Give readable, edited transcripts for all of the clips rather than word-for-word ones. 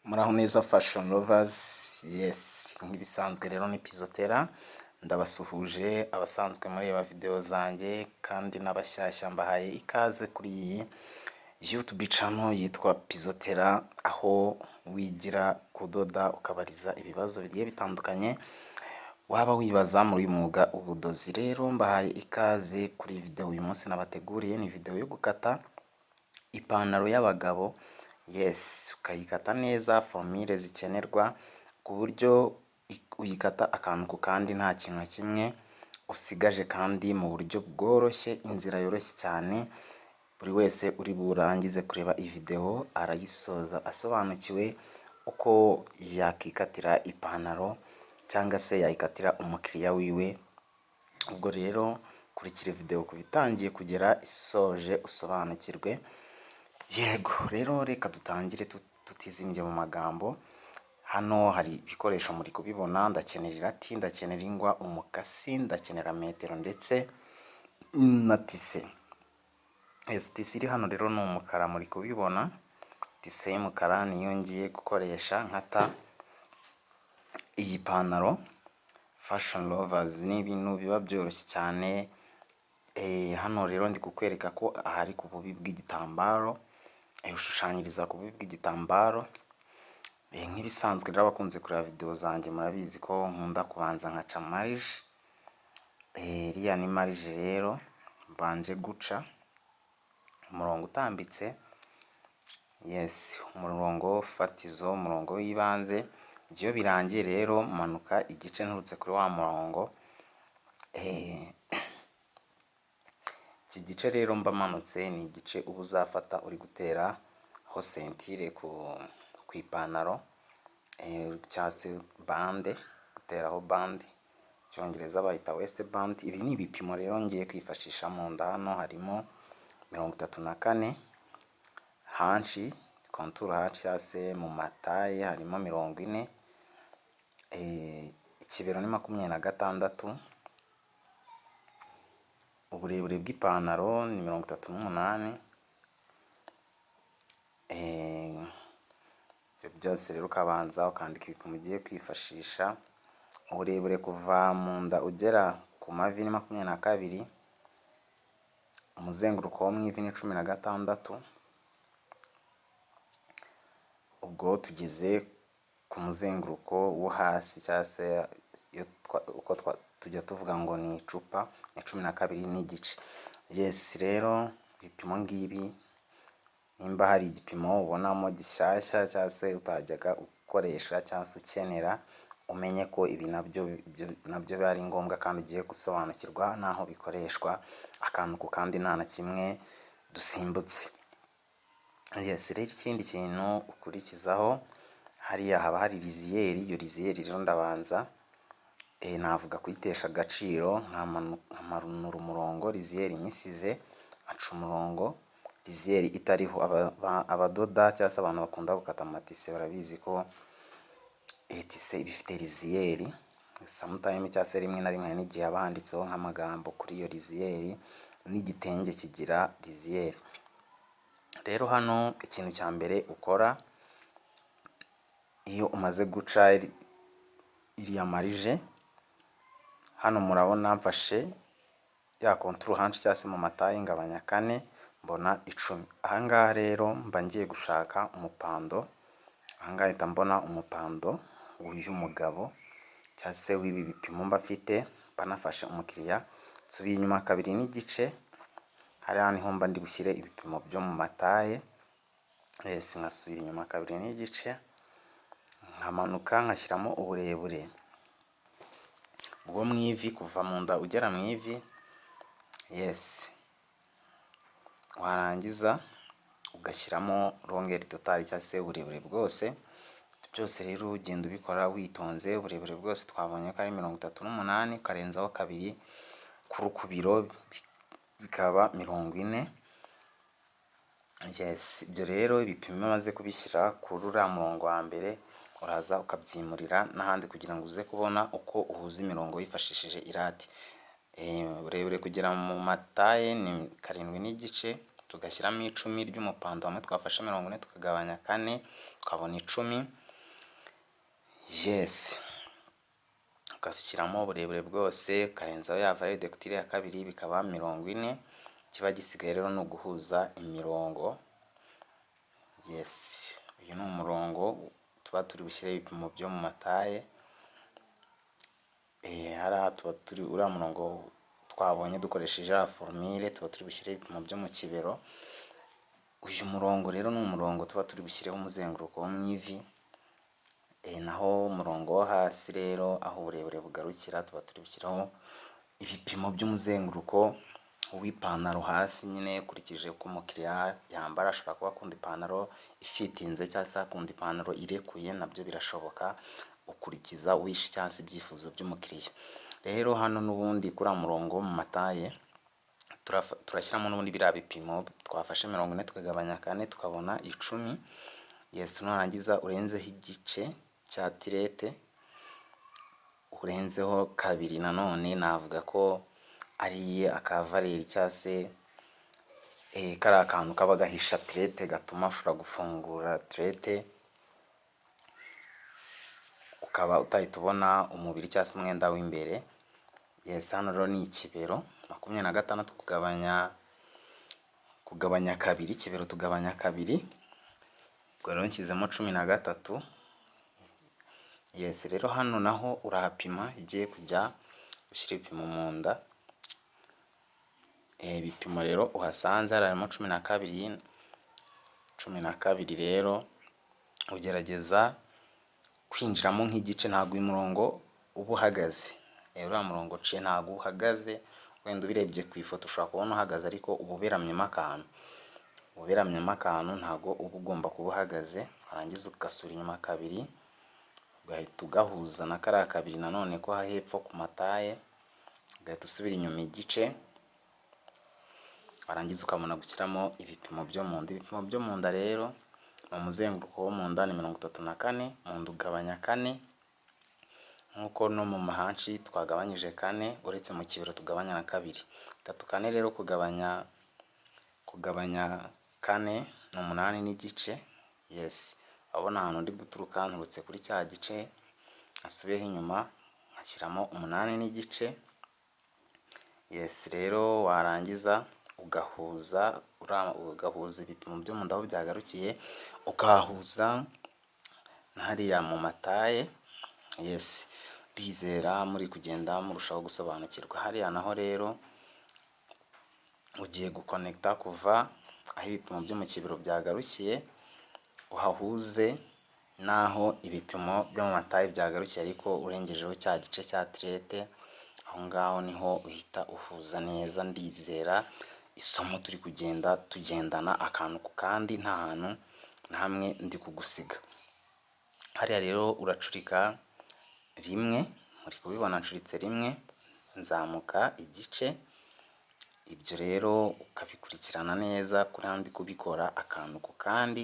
Muraho neza fashion lovers, yes nk'ibisanzwe rero ni Pizotera, ndabasuhuje abasanzwe mureba video zanjye kandi n'abashyashya mbahaye ikaze kuri iyi YouTube channel yitwa Pizotera, aho wigira kudoda ukabariza ibibazo bigiye bitandukanye waba wibaza muri uyu mwuga ubudozi. Rero mbahaye ikaze kuri video uyu munsi nabateguriye, ni video yo gukata ipantaro y'abagabo. Yes, ukayikata neza formule zikenerwa ku buryo uyikata akantu ku kandi nta kintu na kimwe usigaje, kandi mu buryo bworoshye, inzira yoroshye cyane. Buri wese uri burangize kureba iyi video arayisoza asobanukiwe uko yakikatira ipantaro cyangwa se yayikatira umukiriya wiwe. Ubwo rero kurikira video kuva itangiye kugera isoje usobanukirwe. Yego rero reka dutangire tutizimbye mu magambo. Hano hari ibikoresho muri kubibona, ndakenera irati, ndakenera ingwa, umukasi, ndakenera metero ndetse na tise. Tise iri hano rero ni umukara, muri kubibona tise y'umukara niyo ngiye gukoresha nkata iyi pantaro. Fashion lovers, ni ibintu biba byoroshye cyane. Hano rero ndi kukwereka ko ahari ku bubi bw'igitambaro, ushushanyiriza ku bubi bw'igitambaro. Nk'ibisanzwe rero abakunze kureba video zanjye murabizi ko nkunda kubanza nkaca marge. Iriya ni marge rero mbanje guca umurongo utambitse, yes umurongo fatizo, umurongo w'ibanze. Iyo birangiye rero manuka igice nturutse kuri wa murongo. Iki gice rero mba manutse ni igice uba uzafata uri gutera ho sentire ku ipantaro, cyangwa se bande, guteraho bande, cyongereza bayita waist band. Ibi ni ibipimo rero ngiye kwifashisha. mu nda hano harimo 34, hanshi contour hanshi cyangwa se mu mataye harimo 40, ikibero ni 26, uburebure bw'ipantaro ni 38. Ibyo byose rero ukabanza ukandika ibipimo ugiye kwifashisha. Uburebure kuva mu nda ugera ku mavi ni 22, umuzenguruko wo mu ivi ni 16. Ubwo tugeze ku muzenguruko wo hasi cyangwa se uko tujya tuvuga ngo ni icupa, ni 12 n'igice. Yes rero ibipimo ngibi, nimba hari igipimo ubonamo gishyashya cyangwa se utajyaga ukoresha cyangwa se ukenera, umenye ko ibi nabyo bari ngombwa kandi ugiye gusobanukirwa naho bikoreshwa akantu ku kandi nta na kimwe dusimbutse. Yes rero ikindi kintu ukurikizaho, hariya haba hari liziyeri. Iyo liziyeri rero ndabanza navuga kuyitesha agaciro, nkamanura umurongo liziyeri nyisize, aca umurongo liziyeri itariho. Abadoda cyangwa se abantu bakunda gukata amatise barabizi ko tise bifite liziyeri sometime, cyangwa se rimwe na rimwe n'igihe haba handitseho nk'amagambo kuri iyo liziyeri, n'igitenge kigira liziyeri. Rero hano ikintu cya mbere ukora iyo umaze guca iriya marije, hano murabona mfashe ya contour hanshi cyangwa se mu mataye ngabanya 4 mbona 10. Ahangaha rero mba ngiye gushaka umupando. Ahangaha ahita mbona umupando w'uyu mugabo cyangwa se w'ibi bipimo mba mfite, mba nafashe umukiriya. Nsubiye inyuma 2 n'igice, hariya niho mba ndi bushyire ibipimo byo mu mataye. Yes, nkasubira inyuma 2 n'igice, nkamanuka nkashyiramo uburebure bwo mu ivi, kuva mu nda ugera mu ivi. Yes, warangiza ugashyiramo longueur totale cyangwa se uburebure bwose. Byose rero ugenda ubikora witonze. Uburebure bwose twabonye ko ari 38, ukarenzaho 2 ku rukubiro bikaba 40. Yes, ibyo rero ibipimo maze kubishyira kuri uriya murongo wa mbere, uraza ukabyimurira n'ahandi kugira ngo uze kubona uko uhuza imirongo wifashishije irati. Uburebure kugera mu mataye ni 7 n'igice, tugashyiramo 10 ry'umupando hamwe twafashe 40 tukagabanya 4 tukabona 10. Yes, ukashyiramo uburebure bwose ukarenzaho ya valeur de couture ya kabiri bikaba 40. Kiba gisigaye rero no guhuza imirongo. Yes, uyu ni umurongo tuba turi bushyire ibipimo byo mu mataye. Hariya tuba turi uriya murongo twabonye dukoresheje ya formule, tuba turi bushyire ibipimo byo mu kibero. Uyu murongo rero ni umurongo tuba turi bushyireho umuzenguruko wo mu ivi. Naho umurongo wo hasi rero aho uburebure bugarukira tuba turi bushyiraho ibipimo by'umuzenguruko w'ipantaro hasi, nyine ukurikije uko umukiriya yambara. Ashobora kuba akunda ipantaro ifitinze cyangwa se akunda ipantaro irekuye, nabyo birashoboka, ukurikiza wishe cyangwa se ibyifuzo by'umukiriya. Rero hano n'ubundi kuri murongo mu mataye turashyiramo n'ubundi biriya bipimo twafashe 40 tukagabanya 4 tukabona 10. Yes, nurangiza urenzeho igice cya tirete, urenzeho kabiri nanone, navuga ko ari akavaleri cyangwa se kari akantu kaba gahisha tirete gatuma ushobora gufungura tirete ukaba utahita ubona umubiri cyangwa se umwenda w'imbere. Yes, hano rero ni ikibero 26 kugabanya kabiri, ikibero tugabanya kabiri, ubwo rero nshyizemo 13. Yes, rero hano naho urahapima igiye kujya ushyira ibipimo mu nda. Ibipimo rero uhasanze harimo 12 rero ugerageza kwinjiramo nk'igice, ntabwo uyu murongo uba uhagaze. Uriya murongo nciye ntabwo uhagaze, wenda ubirebye ku ifoto ushobora kubona uhagaze ariko uba uberamyemo akantu, ntabwo uba ugomba kuba uhagaze. Warangiza ugasura inyuma kabiri ugahita ugahuza na kariya kabiri nanone ko hepfo ku mataye, ugahita usubira inyuma igice, warangiza ukabona gushyiramo ibipimo byo mu nda. Ibipimo byo mu nda rero mu muzenguruko wo mu nda ni 34, mu nda ugabanya 4 nk'uko no mu mahanshi twagabanyije 4, uretse mu kibero tugabanya na 2. 3, rero kugabanya 4 ni 8 n'igice. Yes, abona ahantu ndi guturuka nturutse kuri cya gice, asubiyeho inyuma nkashyiramo 8 n'igice. Yes, rero warangiza ugahuza ibipimo byo mu nda aho byagarukiye, ukahuza na hariya mu mataye. Yes, ndizera muri kugenda murushaho gusobanukirwa. Hariya naho rero ugiye gukonekita kuva aho ibipimo byo mu kibero byagarukiye, uhahuze naho ibipimo byo mu mataye byagarukiye ariko urengejeho cya gice cya tirete. Aho ngaho niho uhita uhuza neza. Ndizera isomo turi kugenda tugendana akantu ku kandi, nta hantu na hamwe ndi kugusiga. Hariya rero uracurika rimwe, muri kubibona ncuritse rimwe, nzamuka igice. Ibyo rero ukabikurikirana neza kuri ndi kubikora akantu ku kandi,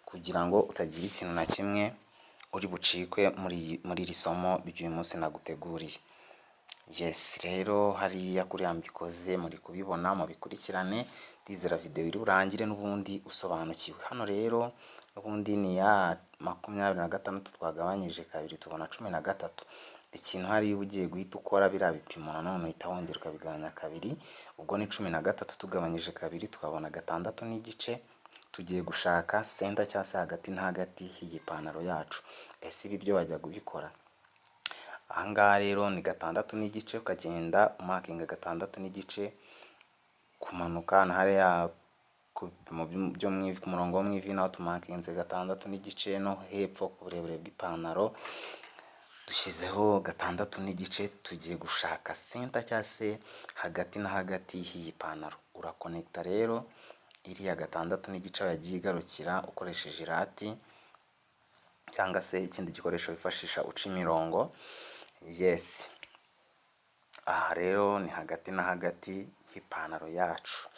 kugira ngo utagira ikintu na kimwe uri bucikwe muri iri somo ry'uyu munsi naguteguriye. Yes, rero hariya kuriya mbikoze muri kubibona, mubikurikirane. Ndizera video iri burangire n'ubundi usobanukiwe. Hano rero n'ubundi ni ya 26 twagabanyije kabiri tubona 13. Ikintu hariya ugiye guhita ukora biriya bipimo nanone uhita wongera ukabigabanya kabiri, ubwo ni 13 tugabanyije kabiri tukabona 6 n'igice. Tugiye gushaka center cyangwa se hagati na hagati h'iyi pantaro yacu. Ese ibi byo wajya kubikora? Ahangaha rero ni 6 n'igice, ukagenda umakinga 6 n'igice kumanuka na hariya ku bipimo byo mu ivi, ku murongo wo mu ivi naho tumakinze 6 n'igice, no hepfo ku burebure bw'ipantaro dushyizeho 6 n'igice. Tugiye gushaka center cyangwa se hagati na hagati h'iyi pantaro. Urakonekita rero iriya 6 n'igice yagiye igarukira ukoresheje irati cyangwa se ikindi gikoresho wifashisha uca imirongo. Yes, aha rero ni hagati na hagati y'ipantaro yacu.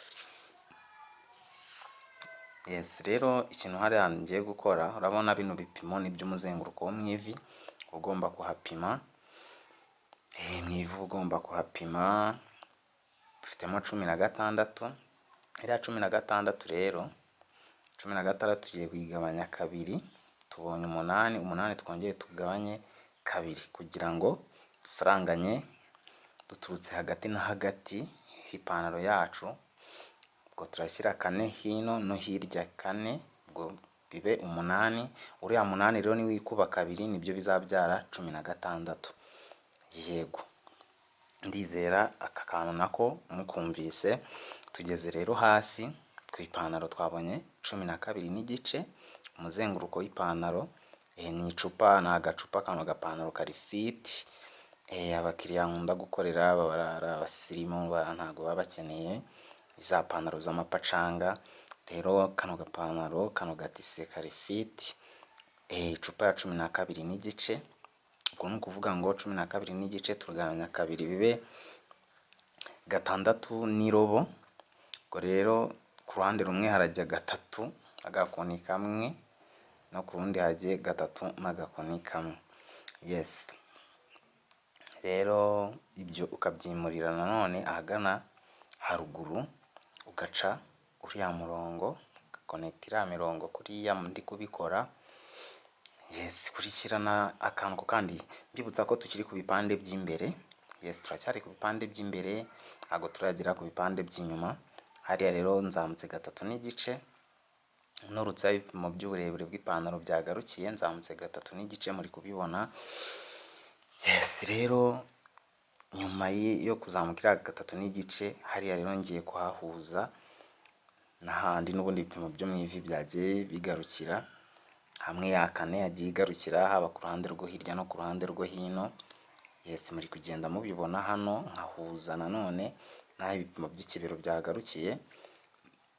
Yes, rero ikintu hariya ngiye gukora, urabona bino bipimo ni by'umuzenguruko wo mu ivi ugomba kuhapima. Mu ivi ugomba kuhapima dufitemo 16. iriya 16 rero 16 tugiye kuyigabanya kabiri, tubonye 8, 8 twongeye tugabanye kabiri kugira ngo dusaranganye duturutse hagati na hagati h'ipantaro yacu. Ubwo turashyira 4 hino no hirya 4, ubwo bibe 8. Uriya 8 rero ni wikuba kabiri nibyo bizabyara 16. Yego, ndizera aka kantu nako mukumvise. Tugeze rero hasi ku ipantaro twabonye 12 n'igice, umuzenguruko w'ipantaro ni icupa, ni agacupa, kano gapantaro kari fit. Abakiriya nkunda gukorera baba ari abasirimu, ntago baba bakeneye za pantaro z'amapacanga. Rero kano gapantaro, kano gatise kari fit, icupa ya 12 n'igice. Ubwo ni ukuvuga ngo 12 n'igice turagabanya kabiri bibe 6 n'irobo. Ubwo rero ku ruhande rumwe harajya 3 agakoni kamwe, no ku rundi hagiye 3 n'agakoni kamwe. Yes, rero ibyo ukabyimurira nanone ahagana haruguru, ugaca uriya murongo, ugakonekta iriya mirongo kuriya ndi kubikora. Yes, kurikirana akantu kandi mbibutsa ko tukiri ku bipande by'imbere. Yes, turacyari ku bipande by'imbere, ntabwo turagera ku bipande by'inyuma. Hariya rero nzamutse 3 n'igice, nurutse ibipimo by'uburebure bw'ipantaro byagarukiye, nzamutse 3 n'igice, muri kubibona. Yes, rero nyuma yo kuzamukira 3 n'igice, hariya rero ngiye kuhahuza n'ahandi n'ubundi bipimo byo mu ivi byagiye bigarukira hamwe. Ya 4 yagiye igarukira haba ku ruhande rwo hirya no ku ruhande rwo hino. Yes, muri kugenda mubibona hano, nkahuza nanone n'aho ibipimo by'ikibero byagarukiye.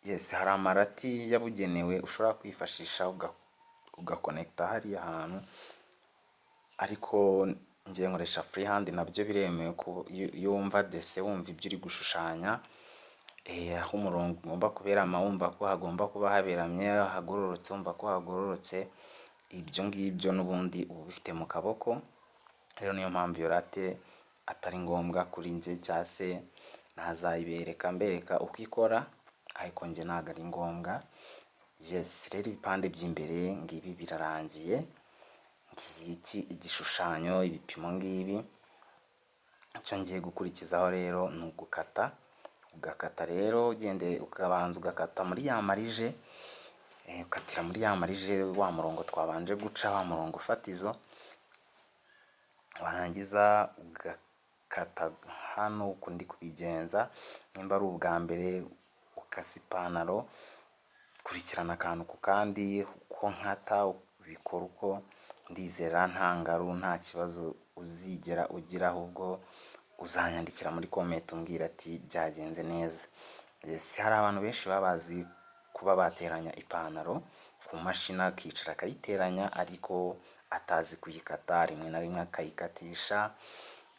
Yes, hari amarati yabugenewe ushobora kwifashisha ugakonekta hariya hantu, ariko ngiye nkoresha freehand, nabyo biremewe iyo wumva dese, wumva ibyo uri gushushanya, aho umurongo ugomba kuberama wumva ko hagomba kuba haberamye, hagororotse wumva ko hagororotse. Ibyo ngibyo n'ubundi uba bifite mu kaboko. Rero niyo mpamvu iyo rate atari ngombwa kuri njye, cyangwa se nazayibereka mbereka uko ikora, ariko njye ntabwo ari ngombwa. Yes, rero ibipande by'imbere ngibi birarangiye. Ngiki igishushanyo, ibipimo ngibi. Icyo ngiye gukurikizaho rero ni ugukata. Ugakata rero ugende ukabanza ugakata muri ya marije, ukatira muri ya marije wa murongo twabanje guca, wa murongo fatizo. Warangiza ugakata hano uko ndi kubigenza. Nimba ari ubwa mbere ukasa ipantaro, kurikirana akantu ku kandi uko nkata, ubikora uko. Ndizera nta ngaru, nta kibazo uzigera ugira, ahubwo uzanyandikira muri comment umbwira ati byagenze neza. Yes, hari abantu benshi babazi kuba bateranya ipantaro ku mashini, akicara akayiteranya ariko atazi kuyikata. Rimwe na rimwe akayikatisha,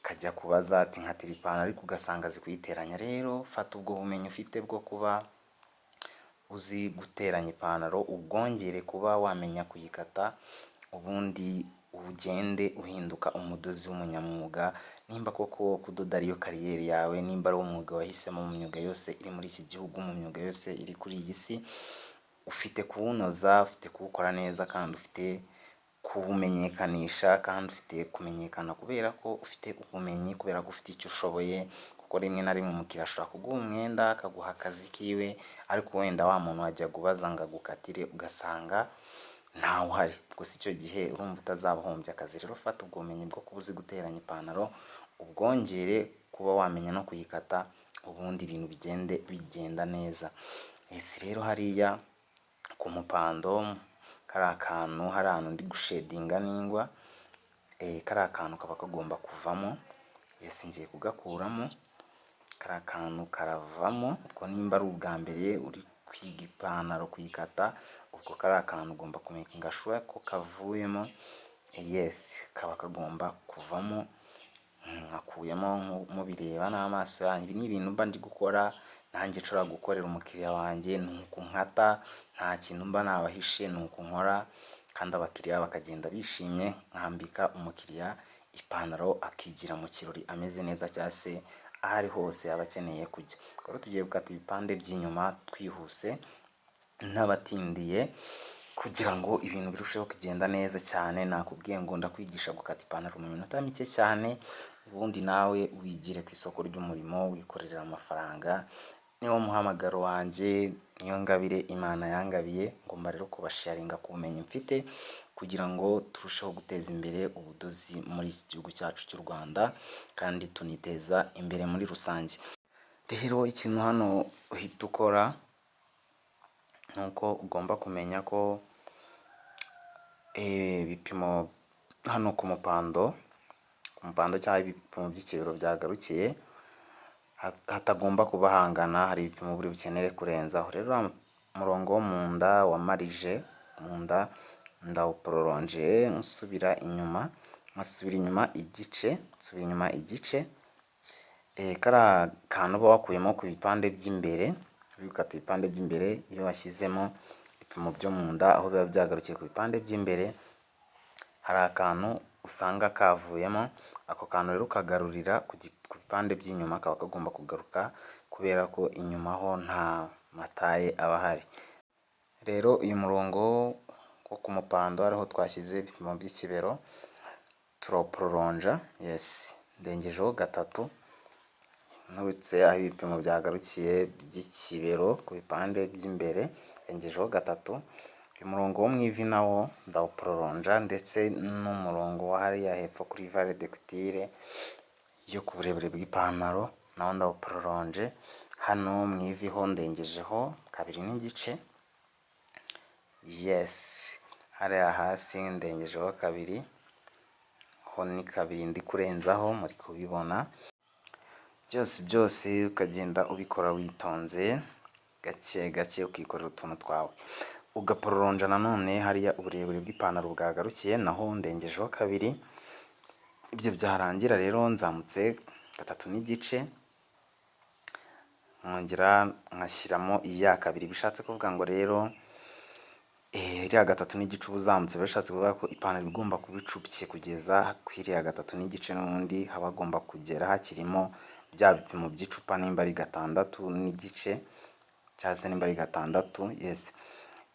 akajya kubaza ati nkatira ipantaro, ariko ugasanga azi kuyiteranya. Rero fata ubwo bumenyi ufite bwo kuba uzi guteranya ipantaro, ubwongere kuba wamenya kuyikata, ubundi ugende uhinduka umudozi w'umunyamwuga. Nimba koko kudoda ariyo kariyeri yawe, nimba ari umwuga wahisemo mu myuga yose iri muri iki gihugu, mu myuga yose iri kuri iyi si, ufite kuwunoza, ufite kuwukora neza, kandi ufite kuwumenyekanisha, kandi ufite kumenyekana kubera ko ufite ubumenyi, kubera ko ufite icyo ushoboye. Kuko rimwe na rimwe umukiriya ashobora kuguha umwenda, akaguha akazi kiwe, ariko wenda wa muntu wajya kubaza ngo agukatire ugasanga ntawe uhari. Gusa icyo gihe urumva utazabahombya akazi. Rero fata ubwo bumenyi bwo kuba uzi guteranya ipantaro, ubwongere kuba wamenya no kuyikata, ubundi ibintu bigenda neza. Ese rero hariya ku mupando, kari akantu, hari ahantu ndi gushedinga n'ingwa, kari akantu kaba kagomba kuvamo. Ese ngiye kugakuramo, kari akantu karavamo. Ubwo nimba ari ubwa mbere uri kwiga ipantaro kuyikata, ubwo kari akantu ugomba kumekinga sure ko kavuyemo. Yes, kaba kagomba kuvamo. Nkakuyemo mubireba n'amaso yanyu. Ibi ni ibintu mba ndi gukora nanjye nshobora gukorera umukiriya wanjye, ni uku nkata, nta kintu mba nabahishe, ni uku nkora, kandi abakiriya bakagenda bishimye. Nkambika umukiriya ipantaro akigira mu kirori ameze neza, cyangwa se ahari hose aba akeneye kujya. Rero tugiye gukata ibipande by'inyuma twihuse n'abatindiye kugira ngo ibintu birusheho kugenda neza cyane. Nakubwiye ngo ndakwigisha gukata ipantaro mu minota mike cyane, ubundi nawe wigire ku isoko ry'umurimo wikorera amafaranga. Niwo muhamagaro wanjye, niyo ngabire Imana yangabiye, ngomba rero kubasharinga ku bumenyi mfite kugira ngo turusheho guteza imbere ubudozi muri iki gihugu cyacu cy'u Rwanda kandi tuniteza imbere muri rusange. Rero ikintu hano uhita ukora nuko ugomba kumenya ko ibipimo hano ku mupando cyangwa ibipimo by'ikibero byagarukiye hatagomba kuba hangana, hari ibipimo buri bukenere kurenzaho. Rero umurongo wo mu nda wamarije mu nda ndawupororonje nsubira inyuma igice, kariya kantu uba wakuyemo ku bipande by'imbere, uri gukata ibipande by'imbere, iyo washyizemo ibipimo byo mu nda aho biba byagarukiye ku bipande by'imbere, hari akantu usanga kavuyemo. Ako kantu rero ukagarurira ku bipande by'inyuma, kaba kagomba kugaruka kubera ko inyuma ho nta mataye aba ahari. Rero uyu murongo wo ku mupando ariho twashyize ibipimo by'ikibero turawupororonja, ndengejeho gatatu nturutse aho ibipimo byagarukiye by'ikibero ku bipande by'imbere, ndengejeho gatatu. Uyu murongo wo mu ivi nawo ndawupororonja, ndetse n'umurongo wa hariya hepfo kuri vare de kutire yo ku burebure bw'ipantaro nawo ndawupororonje. Hano mu ivi ho ndengejeho 2 n'igice, hariya hasi ndengejeho 2, ho ni 2 ndi kurenzaho, muri kubibona. Byose ukagenda ubikora witonze gake gake, ukikorera utuntu twawe, ugapororonja nanone hariya uburebure bw'ipantaro bwagarukiye, naho ndengejeho 2. Ibyo byarangira rero nzamutse 3 n'igice, nkongera nkashyiramo iya 2. Bishatse kuvuga ngo rero iriya 3 n'igice uba uzamutse, bishatse kuvuga ko ipantaro igomba kuba icupye kugeza ku iriya 3 n'igice, n'ubundi haba hagomba kugera hakirimo bya bipimo by'icupa, nimba ari 6 n'igice cyangwa se nimba ari 6.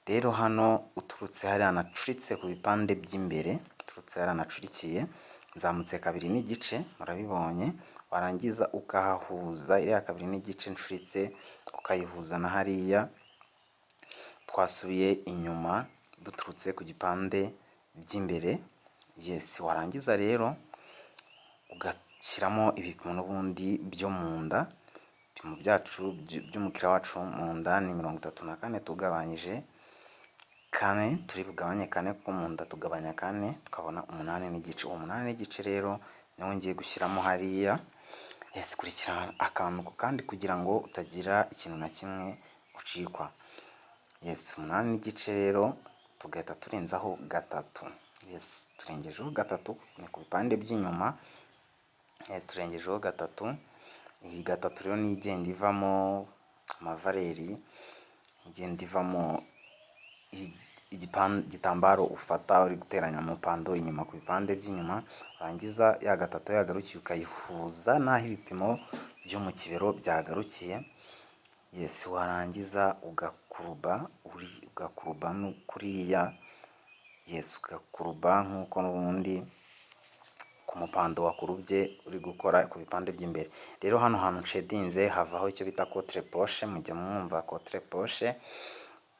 Rero hano uturutse hariya nacuritse ku bipande by'imbere, nzamutse 2 n'igice, murabibonye. Warangiza ukahahuza iriya 2 n'igice ncuritse, ukayihuza na hariya twasubiye inyuma duturutse ku gipande by'imbere. Warangiza rero ugashyiramo ibipimo n'ubundi byo mu nda. Ibipimo byacu by'umukiriya wacu mu nda ni 34, tugabanyije 4, turi bugabanye 4 kuko mu nda tugabanya 4, tukabona 8 n'igice. Uwo 8 n'igice rero niwo ngiye gushyiramo hariya. Kurikirana akantu ku kandi kugira ngo utagira ikintu na kimwe ucikwa. 8 n'igice rero tugahita turenzaho 3. Turengejeho 3 ni ku bipande by'inyuma. Turengejeho 3. Iyi 3 rero ni igenda ivamo amavareri, igenda ivamo igitambaro ufata uri guteranya mu pando inyuma ku bipande by'inyuma. Warangiza ya 3 yagarukiye ukayihuza n'aho ibipimo byo mu kibero byagarukiye. Warangiza ugakuruba kuriya, ugakuruba nk'uko n'ubundi ku mupando wakurubye uri gukora ku bipande by'imbere. Rero hano hantu nshedinze havaho icyo bita contre poche. Mujya mwumva contre poche,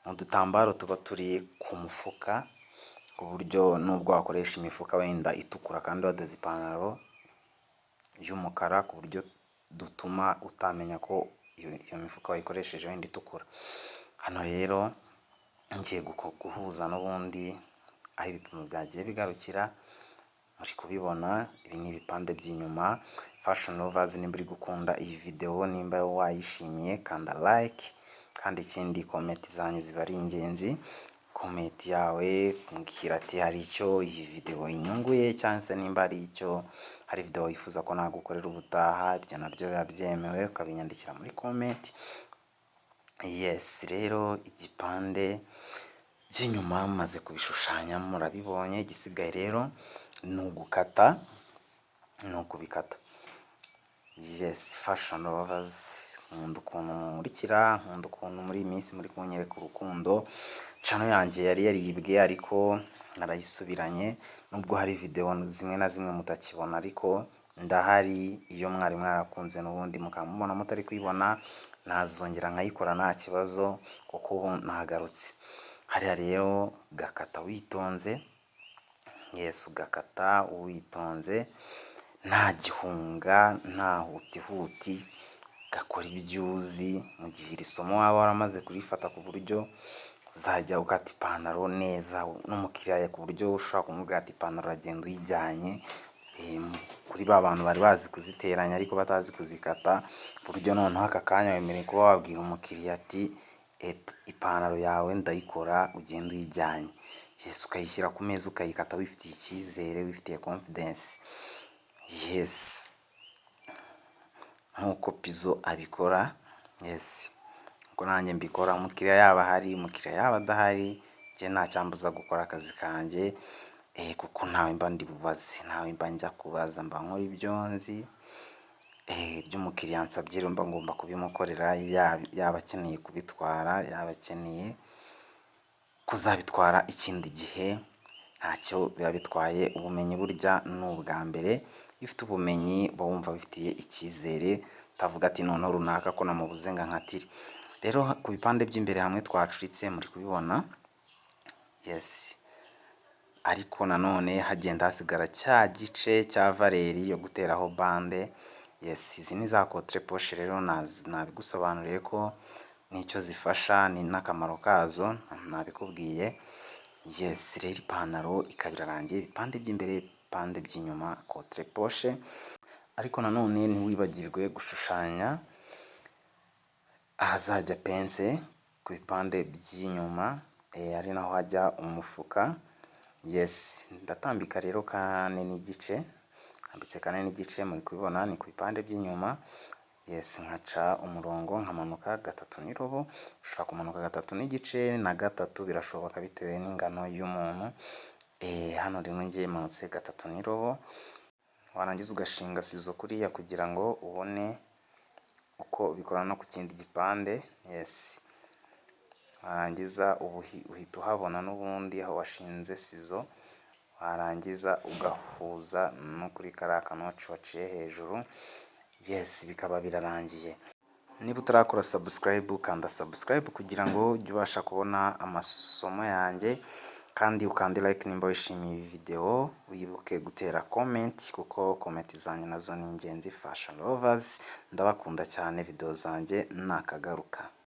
udutambaro tuba turi ku mufuka, ku buryo nubwo wakoresha imifuka wenda itukura kandi wadoze ipantaro y'umukara, ku buryo dutuma utamenya ko iyo mifuka wayikoresheje wenda itukura. Hano rero ngiye guhuza n'ubundi aho ibipimo byagiye bigarukira, muri kubibona. Ibi ni ibipande by'inyuma. Fashion lovers, nimba uri gukunda iyi video, nimba wayishimiye, kanda like, kandi ikindi comment zanyu ziba ari ingenzi. Comment yawe mbwira ati hari icyo iyi video inyunguye, cyangwa se nimba hari video wifuza ko nagukorera ubutaha, ibyo nabyo biba byemewe, ukabinyandikira muri comment. Rero igipande by'inyuma maze kubishushanya murabibonye. Igisigaye rero ni ugukata, ni ukubikata. Yes, fashion lovers, nkunda ukuntu mumurikira, nkunda ukuntu muri iyi minsi muri kunyereka urukundo. Channel yanjye yari yaribwe ariko narayisubiranye, nubwo hari video zimwe na zimwe mutakibona, ariko ndahari. Iyo mwari mwarakunze n'ubundi mukamubona mutari kuyibona, nazongera nkayikora nta kibazo, kuko ubu nagarutse. Hariya rero gakata witonze, yes, ugakata witonze, nta gihunga, nta hutihuti, gakora ibyo uzi. Mu gihe iri somo waba waramaze kurifata ku buryo uzajya ukata ipantaro neza n'umukiriya, ku buryo ushobora kumubwira ati ipantaro uragenda uyijyanye. Kuri ba bantu bari bazi kuziteranya ariko batazi kuzikata, ku buryo noneho aka kanya wemerewe kuba wabwira umukiriya ati ipantaro yawe ndayikora, ugenda uyijyanye. Yes, ukayishyira ku meza ukayikata wifitiye icyizere, wifitiye confidence. Yes, nkuko Pizzo abikora. Yes, uko nanjye mbikora. Umukiriya yaba ahari, umukiriya yaba adahari, njye nta cyambuza gukora akazi kanjye, kuko ntawe mba ndi bubaze, ntawe mba njya kubaza, mba nkora ibyo nzi. Ibyo umukiriya ansabye mba ngomba kubimukorera, yaba akeneye kubitwara, yaba akeneye kuzabitwara ikindi gihe, ntacyo biba bitwaye. Ubumenyi burya ni ubwa mbere. Iyo ufite ubumenyi uba wumva bifitiye icyizere, utavuga ati noneho runaka ko namubuze ngo nkatire. Rero ku bipande by'imbere hamwe twacuritse, muri kubibona. Yes, ariko nanone hagenda hasigara cya gice cya valeri yo guteraho bande. Yes, izi ni za contre poche rero nabigusobanuriye ko nicyo zifasha, ni n'akamaro kazo nabikubwiye. Yes, rero ipantaro ikaba irarangiye, ibipande by'imbere, ibipande by'inyuma, contre poche. Ariko nanone ntiwibagirwe gushushanya ahazajya pense ku bipande by'inyuma, ari naho hajya umufuka. Yes, ndatambika rero kane n'igice, ambitse kane n'igice, muri kubibona ni ku bipande by'inyuma. Yes, nkaca umurongo nkamanuka gatatu n'irobo. Ushobora kumanuka gatatu n'igice na gatatu, birashoboka bitewe n'ingano y'umuntu. Hano rero ngiye manutse gatatu n'irobo. Warangiza ugashinga sizo kuriya kugira ngo ubone uko ubikora no ku kindi gipande. Yes, warangiza uhita uhabona n'ubundi aho washinze sizo, warangiza ugahuza no kuri kariya kanoci waciye hejuru. Yes, bikaba birarangiye. Niba utarakora subscribe, kanda subscribe kugira ngo ujye ubasha kubona amasomo yanjye, kandi ukande like nimba wishimiye iyi video. Wibuke gutera comment, kuko comment zanyu nazo ni ingenzi. Fashion lovers, ndabakunda cyane, video zanjye nakagaruka.